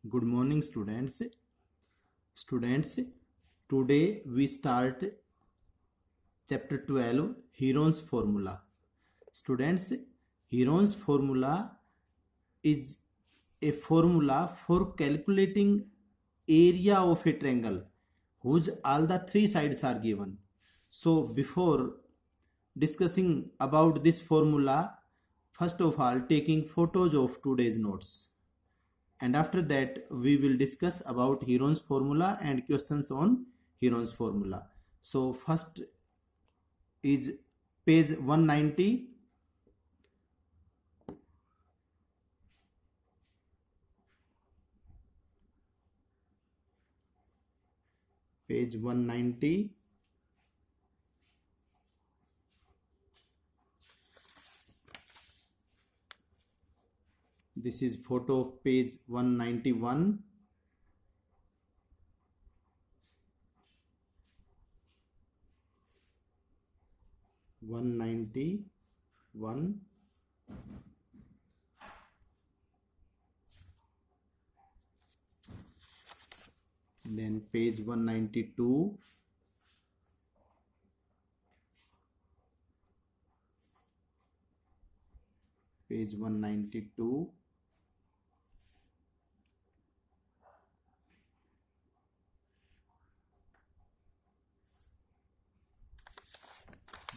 Good morning, students. Students, today we start chapter 12, Heron's formula. Students, Heron's formula is a formula for calculating area of a triangle whose all the three sides are given. So before discussing about this formula, first of all taking photos of today's notes, and after that we will discuss about Heron's formula and questions on Heron's formula. So first is page 190. Page 190. This is photo of page 191. Then page 192. Page 192.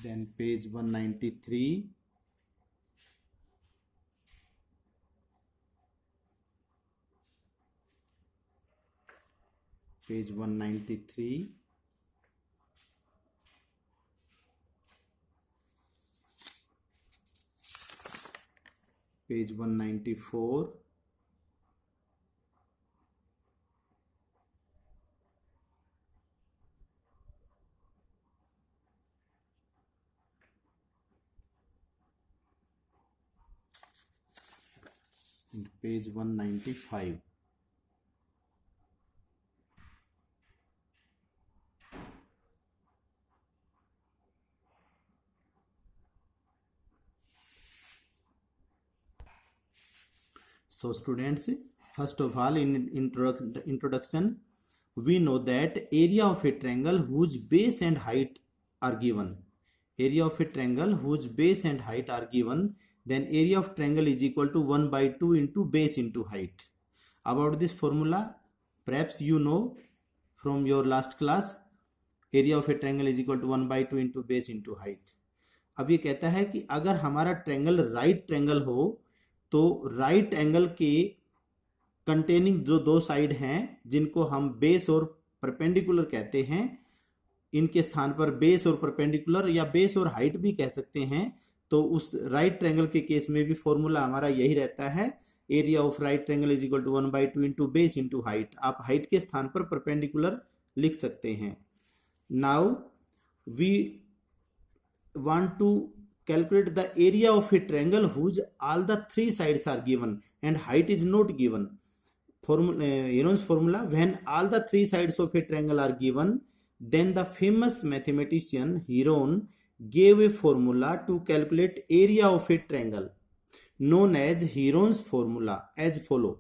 Then page 193. Page 193. Page 194. And page 195. So students, first of all in introduction, we know that area of a triangle whose base and height are given. Area of a triangle whose base and height are given, then area of triangle is equal to 1 by 2 into base into height. About this formula, perhaps you know from your last class, area of a triangle is equal to 1 by 2 into base into height. अब ये कहता है कि अगर हमारा triangle right triangle हो तो right angle के कंटेनिंग जो दो साइड हैं जिनको हम बेस और परपेंडिकुलर कहते हैं, इनके स्थान पर बेस और परपेंडिकुलर या बेस और हाइट भी कह सकते हैं, तो उस राइट ट्रायंगल के केस में भी फॉर्मूला हमारा यही रहता है, area of right triangle is equal to 1 by 2 into base into height. आप हाइट के स्थान पर परपेंडिकुलर लिख सकते हैं. Now we want to calculate the area of a triangle whose all the three sides are given and height is not given. Heron's formula: when all the three sides of a triangle are given, then the famous mathematician Heron gave a formula to calculate area of a triangle known as Heron's formula as follow: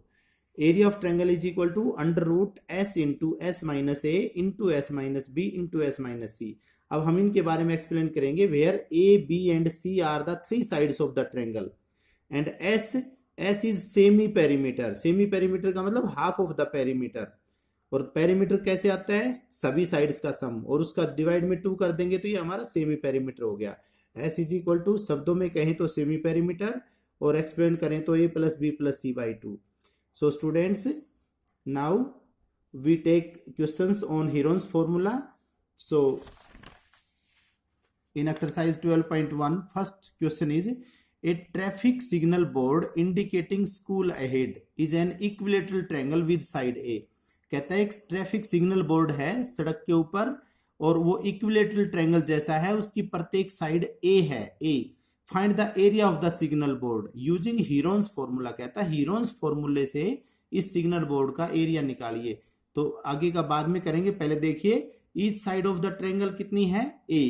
area of triangle is equal to under root s into s minus a into s minus b into s minus c. अब हम इनके बारे में explain करेंगे. Where A B and C are the three sides of the triangle and S is semi perimeter. Semi perimeter का मतलब half of the perimeter. और perimeter कैसे आता है? सभी साइड्स का सम, और उसका डिवाइड में 2 कर देंगे तो ये हमारा सेमी पेरीमीटर हो गया. एस इज इक्वल टू, शब्दों में कहें तो सेमी पेरीमीटर, और एक्सप्लेन करें तो A plus B plus C by 2. So students, now we take questions on Heron's formula. So in exercise 12.1, first question is: a traffic signal board indicating school ahead is an equilateral triangle with side A. कहता है एक traffic signal board है सड़क के ऊपर और वो equilateral triangle जैसा है, उसकी प्रत्येक साइड A है. A. Find the area of the signal board using Heron's formula. कहता है Heron's फॉर्मूले से इस सिग्नल बोर्ड का एरिया निकालिए. तो आगे का बाद में करेंगे, पहले देखिए each side of the triangle कितनी है? A.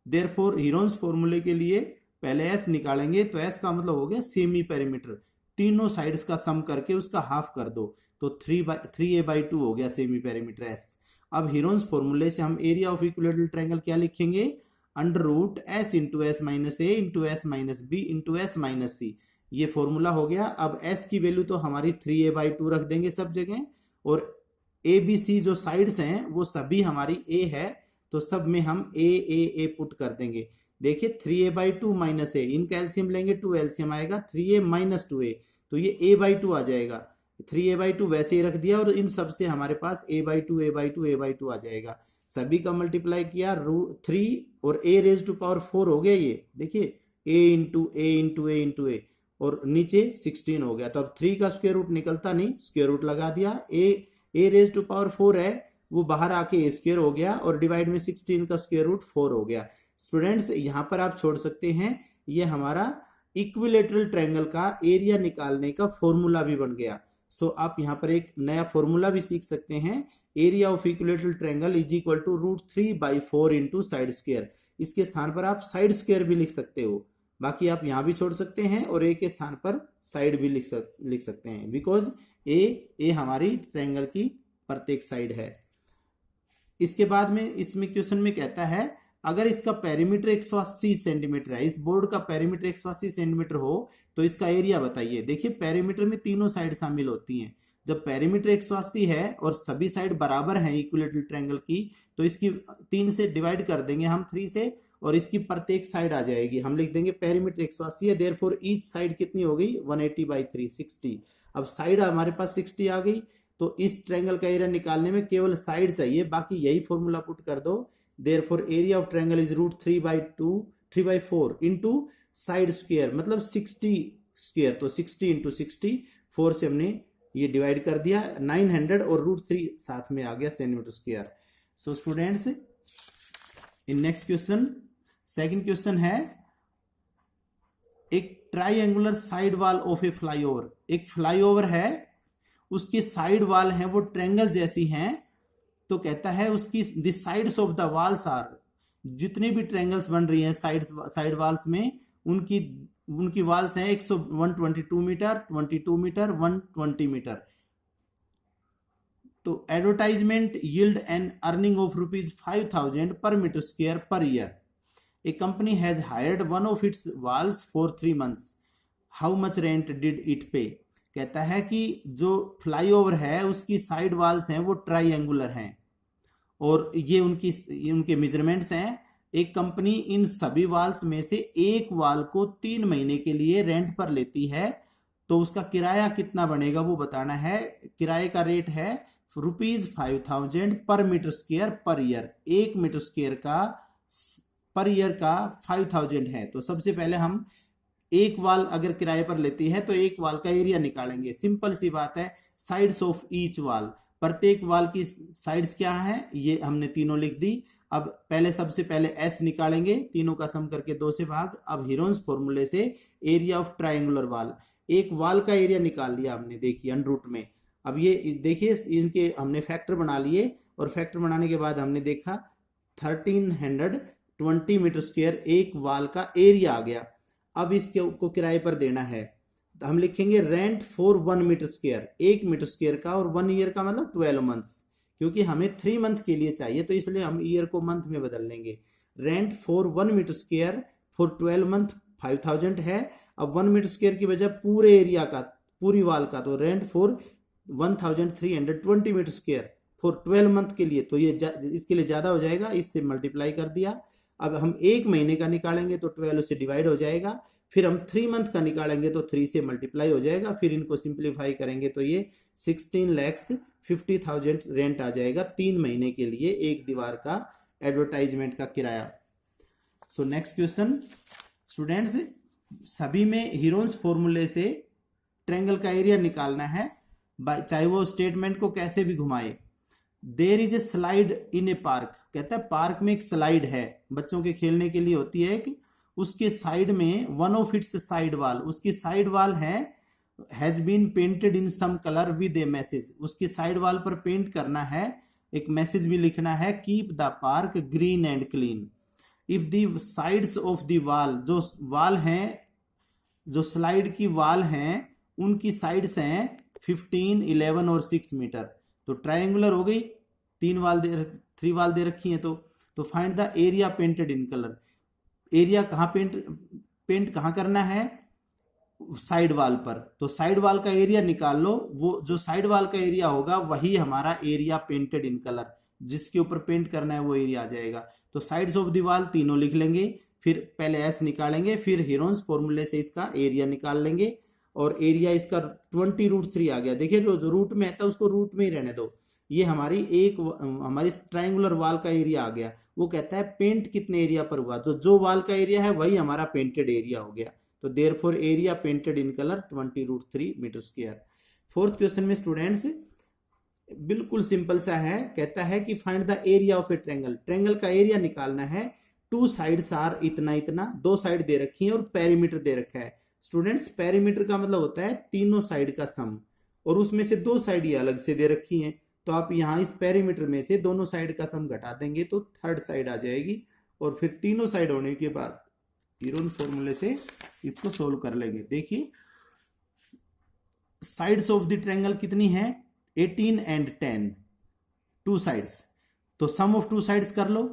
देयरफॉर Heron's फॉर्मूले के लिए पहले S निकालेंगे, तो S का मतलब हो गया सेमी पेरीमीटर. तीनों साइड्स का सम करके उसका हाफ कर दो, तो 3a/2 हो गया सेमी पेरीमीटर एस। अब हीरोन्स फॉर्मूले से हम एरिया ऑफ इक्विलेटरल ट्रायंगल क्या लिखेंगे, under root S into S minus A into S minus B into S minus C. ये फॉर्मूला हो गया। अब एस की वैल्यू तो हमारी 3a/2 रख देंगे सब जगह, और ए बी सी जो साइड्स हैं वो सभी हमारी ए है, तो सब में हम ए पुट कर देंगे। देखिए 3a/2 माइनस ए, इनका एलसीएम लेंगे 2 एलसीएम आएगा 3a माइनस 2a, तो ये a/2 आ जाएगा। 3a/2 वैसे ही रख दिया और इन सब से हमारे पास a/2 आ जाएगा। सभी का मल्टीप्लाई किया, 3 और a रेज टू पावर 4 हो गया। ये देखिए a इंटू ए और नीचे 16 हो गया। तो अब 3 का स्क्वायर रूट निकलता नहीं, स्क्वायर रूट लगा दिया। a रेज टू पावर 4 है, वो बाहर आके a स्क्वायर हो गया और डिवाइड में 16 का स्क्वायर रूट 4 हो गया। स्टूडेंट्स यहां पर आप छोड़ सकते हैं, ये हमारा इक्विलेटरल ट्रायंगल का एरिया निकालने का फॉर्मूला भी बन गया। सो आप यहां पर एक नया फॉर्मूला भी सीख सकते हैं, area of equilateral triangle is equal to √3/4 into side square. इसके स्थान पर आप साइड स्क्वायर भी लिख सकते हो, बाकी आप यहां भी छोड़ सकते हैं और ए के स्थान पर साइड भी लिख सकते हैं, बिकॉज ए हमारी ट्रायंगल की प्रत्येक साइड है। इसके बाद में इसमें क्वेश्चन में कहता है, अगर इसका पेरीमीटर 180 सेंटीमीटर है, इस बोर्ड का पेरीमीटर 180 सेंटीमीटर हो तो इसका एरिया बताइए। देखिए पेरीमीटर में तीनों साइड शामिल होती हैं। जब पेरीमीटर 180 है और सभी साइड बराबर हैं इक्विलेटरल ट्रायंगल की, तो इसकी 3 से डिवाइड कर देंगे हम 3 से, और इसकी प्रत्येक साइड आ जाएगी। हम लिख देंगे पेरीमीटर 180 है, देयरफॉर ईच साइड कितनी हो गई 180/3 60। अब साइड हमारे पास 60 आ गई, तो इस ट्रायंगल का एरिया निकालने में केवल साइड चाहिए, बाकी यही फॉर्मूला पुट कर दो। Therefore area of triangle is √3/4 into side square मतलब 60 स्क्वायर, तो 60 इंटू 60, 4 से हमने ये डिवाइड कर दिया, 900 और √3 साथ में आ गया centimetre square. So students in next question, second question है, एक triangular side wall of A flyover, एक फ्लाईओवर है उसकी साइड वॉल है वो ट्रायंगल जैसी हैं, तो कहता है उसकी the sides of the walls are, जितने भी ट्रायंगल्स बन रही हैं साइड वॉल्स में, उनकी वॉल्स हैं 122 मीटर, 22 मीटर, 120 मीटर। तो advertisement yield an earning of ₹5,000 per metre square per year. A company has hired one of its walls for 3 months। How much rent did it pay. कहता है कि जो flyover है उसकी side walls हैं वो triangular हैं और ये उनके मेजरमेंट्स हैं। एक कंपनी इन सभी वॉल्स में से एक वॉल को 3 महीने के लिए रेंट पर लेती है, तो उसका किराया कितना बनेगा वो बताना है। किराए का रेट है ₹5,000 per metre square per year. 1 metre square का पर ईयर का 5,000 है। तो सबसे पहले हम एक वॉल अगर किराए पर लेती है तो एक वॉल का एरिया निकालेंगे। सिंपल सी बात है, साइड्स ऑफ ईच वॉल, प्रत्येक वॉल की साइड्स क्या है ये हमने तीनों लिख दी। अब सबसे पहले एस निकालेंगे, तीनों का सम करके 2 से भाग। अब हीरोन्स फॉर्मूले से एरिया ऑफ ट्रायंगुलर वॉल, एक वॉल का एरिया निकाल लिया हमने, देखिए अंडर में। अब ये देखिए इनके हमने फैक्टर बना लिए और फैक्टर बनाने के बाद हमने देखा 1320 मीटर स्क्वायर एक वॉल का एरिया आ गया। अब इसके को किराए पर देना है, तो हम लिखेंगे rent for 1 metre square, 1 metre square का, और 1 ईयर का मतलब 12 months, क्योंकि हमें 3 month के लिए चाहिए तो इसलिए हम ईयर को मंथ में बदल लेंगे। Rent for 1 metre square for 12 month 5,000 है। अब 1 मीटर स्क्वायर की बजाय पूरे एरिया का, पूरी वॉल का, तो rent for 1,320 metre square for 12 month के लिए, तो ये इसके लिए ज्यादा हो जाएगा, इससे मल्टीप्लाई कर दिया। अब हम 1 महीने का निकालेंगे तो 12 से डिवाइड हो जाएगा, फिर हम 3 month का निकालेंगे तो 3 से मल्टीप्लाई हो जाएगा, फिर इनको सिंप्लीफाई करेंगे तो ये 16,50,000 रेंट आ जाएगा 3 महीने के लिए एक दीवार का एडवर्टाइजमेंट का किराया। सो नेक्स्ट क्वेश्चन स्टूडेंट्स, सभी में हीरोन्स फॉर्मूले से ट्रायंगल का एरिया निकालना है, चाहे वो स्टेटमेंट को कैसे भी घुमाए। There is a slide in a park, कहता है पार्क में एक स्लाइड है, बच्चों के खेलने के लिए होती है कि उसके साइड में one of its side wall, उसकी साइड वॉल है has been painted in some colour with a message, उसकी साइड वॉल पर पेंट करना है, एक मैसेज भी लिखना है, keep the park green and clean. If the sides of the wall, जो वॉल है, जो स्लाइड की वॉल है उनकी साइड्स हैं 15, 11 और 6 मीटर। तो ट्रायंगुलर हो गई, 3 वाल दे रखी हैं। तो find the area painted in colour. Area कहाँ पेंट कहाँ करना है? साइड वाल पर। तो साइड वाल का एरिया निकाल लो, वो जो साइड वाल का एरिया होगा वही हमारा एरिया पेंटेड इन कलर, जिसके ऊपर पेंट करना है वो एरिया आ जाएगा। तो साइड्स ऑफ द वॉल तीनों लिख लेंगे, फिर पहले एस निकालेंगे, फिर हीरोन्स फॉर्मूले से इसका एरिया निकाल लेंगे। और एरिया इसका 20√3 आ गया। देखिए जो रूट में है तो उसको रूट में ही रहने दो। ये हमारी ट्रायंगुलर वॉल का एरिया आ गया। वो कहता है पेंट कितने एरिया पर हुआ, जो वॉल का एरिया है वही हमारा पेंटेड एरिया हो गया। तो therefore area painted in colour 20√3 metre square. Fourth question में स्टूडेंट्स बिल्कुल सिंपल सा है, कहता है कि find the area of a triangle. Triangle का एरिया निकालना है। 2 साइड्स आर इतना इतना, 2 साइड दे रखी है और पेरीमीटर दे रखा है। स्टूडेंट्स पेरीमीटर का मतलब होता है तीनों साइड का सम, और उसमें से 2 साइड ये अलग से दे रखी हैं। तो आप यहाँ इस पेरीमीटर में से दोनों साइड का सम घटा देंगे तो थर्ड साइड आ जाएगी। और फिर तीनों साइड होने के बाद हीरोन फॉर्मूले से इसको सोल्व कर लेंगे। देखिए साइड्स ऑफ द ट्रायंगल कितनी है? 18 एंड 10, 2 साइड्स। तो सम ऑफ 2 साइड्स कर लो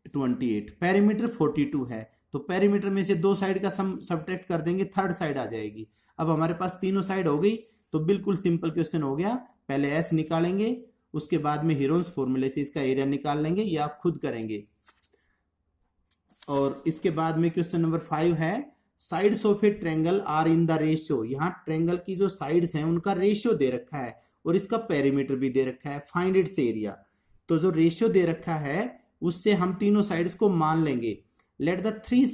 28। पेरीमीटर 42 है, तो पेरीमीटर में से 2 साइड का सम सब्ट्रैक्ट कर देंगे, थर्ड साइड आ जाएगी। अब हमारे पास तीनों साइड हो गई। तो बिल्कुल सिंपल क्वेश्चन हो गया। पहले एस निकालेंगे, उसके बाद में हीरोन्स फॉर्मूले से इसका एरिया निकाल लेंगे, ये आप खुद करेंगे। और इसके बाद में क्वेश्चन नंबर 5 है, sides of a triangle are in the ratio. यहाँ ट्रायंगल की जो साइड्स हैं उनका रेशियो दे रखा है और इसका पेरीमीटर भी दे रखा है। Find its area. तो जो रेशियो दे रखा है उससे हम तीनों साइड्स को मान लेंगे। Let the three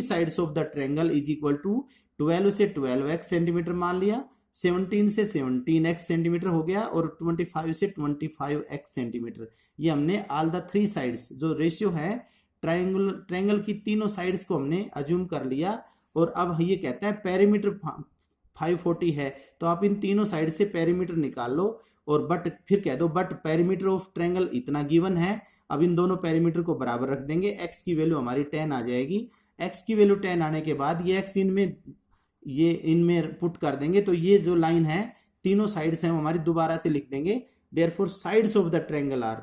sides of the triangle is equal to 12 से 12x सेंटीमीटर मान लिया, 17 से 17x सेंटीमीटर हो गया, और 25 से 25x सेंटीमीटर। ये हमने ऑल द 3 साइड्स, जो रेशियो है ट्रायंगल की तीनों साइड्स को हमने अज्यूम कर लिया। और अब ये कहता है पेरीमीटर 540 है, तो आप इन तीनों साइड से पेरीमीटर निकाल लो। और बट फिर कह दो बट पेरीमीटर ऑफ ट्रायंगल इतना गिवन है। अब इन दोनों पेरीमीटर को बराबर रख देंगे, x की वैल्यू हमारी 10 आ जाएगी। x की वैल्यू 10 आने के बाद ये x इनमें पुट कर देंगे। तो ये जो लाइन है तीनों साइड्स हैं हमारी दोबारा से लिख देंगे। Therefore sides of the triangle are,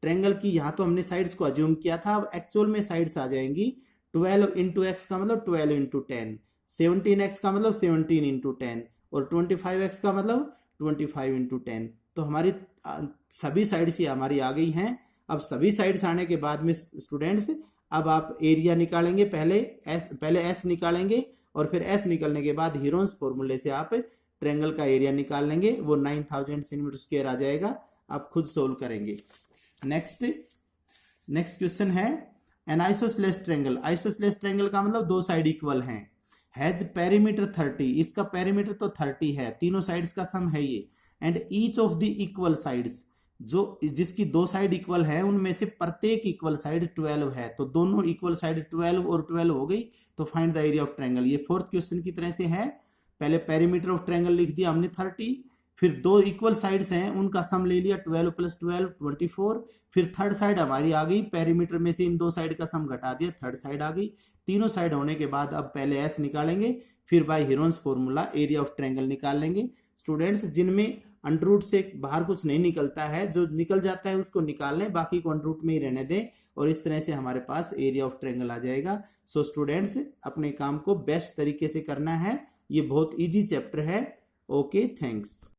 triangle की यहाँ तो हमने साइड्स को अज्यूम किया था, अब एक्चुअल में साइड्स आ जाएंगी। 12 इंटू एक्स का मतलब 12 इंटू 10, 17x का मतलब 17 इंटू 10, और 25x का मतलब 25 इंटू 10। तो हमारी सभी साइड्स ये हमारी आ गई हैं। अब सभी साइड्स आने के बाद में स्टूडेंट्स अब आप एरिया निकालेंगे। पहले एस निकालेंगे, और फिर एस निकलने के बाद हीरोन्स फॉर्मूले से आप ट्रायंगल का एरिया निकाल लेंगे, वो 9000 सेंटीमीटर स्क्वायर आ जाएगा। आप खुद सोल्व करेंगे। नेक्स्ट क्वेश्चन है, N isosceles triangle. Isosceles triangle का मतलब 2 साइड इक्वल हैं। हैज पेरीमीटर 30, इसका पेरीमीटर तो 30 है, तीनों साइड्स का सम है ये। And each of the equal sides, जिसकी 2 साइड इक्वल है उनमें से प्रत्येक इक्वल साइड 12 है। तो दोनों इक्वल साइड 12 और 12 हो गई। तो find the area of triangle. ये फोर्थ क्वेश्चन की तरह से है। पहले पेरीमीटर ऑफ ट्रायंगल लिख दिया हमने 30, फिर 2 इक्वल साइड्स हैं उनका सम ले लिया 12 + 12 24। फिर थर्ड साइड हमारी आ गई, पेरीमीटर में से इन 2 साइड का सम घटा दिया, थर्ड साइड आ गई। तीनों साइड होने के बाद अब पहले एस निकालेंगे, फिर by Heron's formula area of triangle निकाल लेंगे। स्टूडेंट्स जिनमें अंडररूट से बाहर कुछ नहीं निकलता है, जो निकल जाता है उसको निकाल लें, बाकी को अंडररूट में ही रहने दें, और इस तरह से हमारे पास एरिया ऑफ ट्रायंगल आ जाएगा। सो स्टूडेंट्स अपने काम को बेस्ट तरीके से करना है। ये बहुत इजी चैप्टर है। Okay, thanks.